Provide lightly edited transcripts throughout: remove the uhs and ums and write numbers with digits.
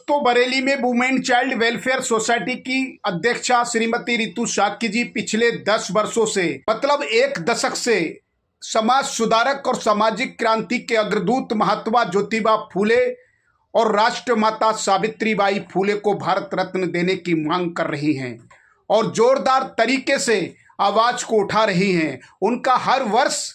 दोस्तों, बरेली में women child welfare society की अध्यक्षा श्रीमती रितु शाक्य जी पिछले 10 वर्षों से मतलब एक दशक से समाज सुधारक और सामाजिक क्रांति के अग्रदूत महात्मा ज्योतिबा फूले और राष्ट्रमाता सावित्रीबाई फूले को भारत रत्न देने की मांग कर रही हैं और जोरदार तरीके से आवाज को उठा रही हैं। उनका हर वर्ष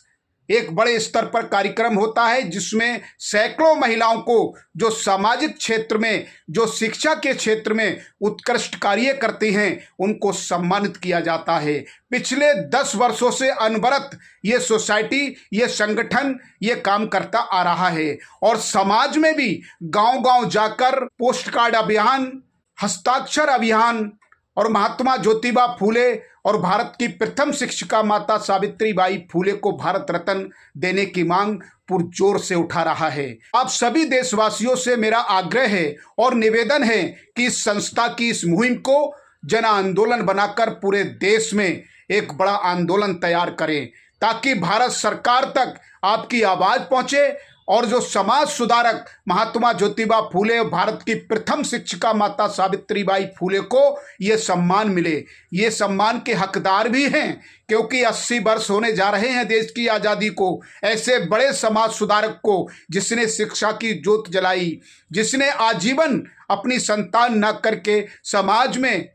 एक बड़े स्तर पर कार्यक्रम होता है जिसमें सैकड़ों महिलाओं को जो सामाजिक क्षेत्र में, जो शिक्षा के क्षेत्र में उत्कृष्ट कार्य करती हैं, उनको सम्मानित किया जाता है। पिछले 10 वर्षों से अनवरत ये सोसाइटी, ये संगठन ये काम करता आ रहा है और समाज में भी गांव-गांव जाकर पोस्ट कार्ड अभियान, हस्ताक्षर अभियान और महात्मा ज्योतिबा फूले और भारत की प्रथम शिक्षिका माता सावित्रीबाई फूले को भारत रत्न देने की मांग पुरजोर से उठा रहा है। आप सभी देशवासियों से मेरा आग्रह है और निवेदन है कि इस संस्था की इस मुहिम को जन आंदोलन बनाकर पूरे देश में एक बड़ा आंदोलन तैयार करें ताकि भारत सरकार तक आपकी आवाज पहुंचे और जो समाज सुधारक महात्मा ज्योतिबा फूले और भारत की प्रथम शिक्षिका माता सावित्रीबाई फूले को ये सम्मान मिले। ये सम्मान के हकदार भी हैं क्योंकि 80 वर्ष होने जा रहे हैं देश की आज़ादी को। ऐसे बड़े समाज सुधारक को, जिसने शिक्षा की ज्योत जलाई, जिसने आजीवन अपनी संतान न करके समाज में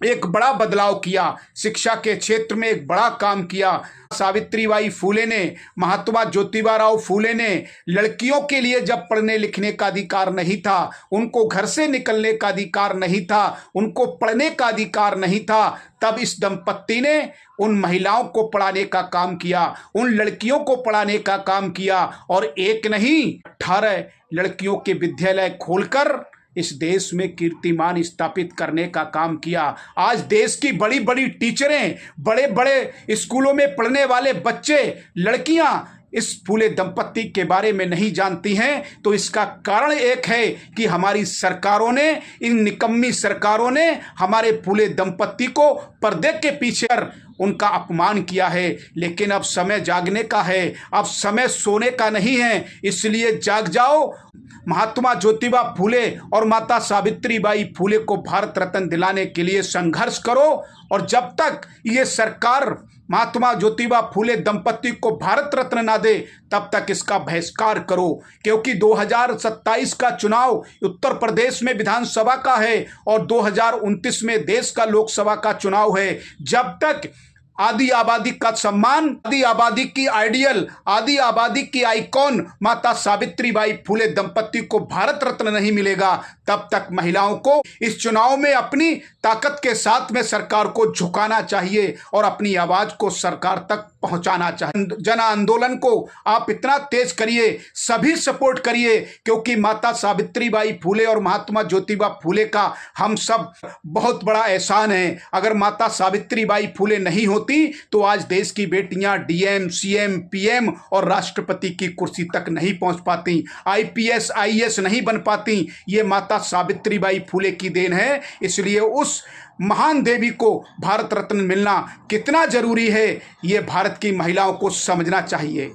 एक बड़ा बदलाव किया, शिक्षा के क्षेत्र में एक बड़ा काम किया। सावित्रीबाई फूले ने, महात्मा ज्योतिबा राव फूले ने लड़कियों के लिए जब पढ़ने लिखने का अधिकार नहीं था, उनको घर से निकलने का अधिकार नहीं था, उनको पढ़ने का अधिकार नहीं था, तब इस दंपत्ति ने उन महिलाओं को पढ़ाने का काम किया, उन लड़कियों को पढ़ाने का काम किया और एक नहीं 18 लड़कियों के विद्यालय खोलकर इस देश में कीर्तिमान स्थापित करने का काम किया। आज देश की बड़ी बड़ी टीचरें, बड़े बड़े स्कूलों में पढ़ने वाले बच्चे, लड़कियां इस फूले दंपत्ति के बारे में नहीं जानती हैं, तो इसका कारण एक है कि हमारी सरकारों ने, इन निकम्मी सरकारों ने हमारे फूले दंपत्ति को पर्दे के पीछे उनका अपमान किया है। लेकिन अब समय जागने का है, अब समय सोने का नहीं है, इसलिए जाग जाओ। महात्मा ज्योतिबा फूले और माता सावित्रीबाई फूले को भारत रत्न दिलाने के लिए संघर्ष करो और जब तक ये सरकार महात्मा ज्योतिबा फूले दंपत्ति को भारत रत्न ना दे तब तक इसका बहिष्कार करो, क्योंकि 2027 का चुनाव उत्तर प्रदेश में विधानसभा का है और 2029 में देश का लोकसभा का चुनाव है। जब तक आदि आबादी का सम्मान, आदि आबादी की आइडियल, आदि आबादी की आइकॉन माता सावित्रीबाई फूले दंपत्ति को भारत रत्न नहीं मिलेगा, तब तक महिलाओं को इस चुनाव में अपनी ताकत के साथ में सरकार को झुकाना चाहिए और अपनी आवाज को सरकार तक पहुंचाना चाहिए। जन आंदोलन को आप इतना तेज करिए, सभी सपोर्ट करिए, क्योंकि माता सावित्रीबाई फूले और महात्मा ज्योतिबा फूले का हम सब बहुत बड़ा एहसान है। अगर माता सावित्रीबाई फूले नहीं होती तो आज देश की बेटियां डीएम, सीएम, पीएम और राष्ट्रपति की कुर्सी तक नहीं पहुंच पाती, आईपीएस, आईएएस नहीं बन पाती। ये माता सावित्रीबाई फूले की देन है। इसलिए उस महान देवी को भारत रत्न मिलना कितना जरूरी है, ये भारत की महिलाओं को समझना चाहिए।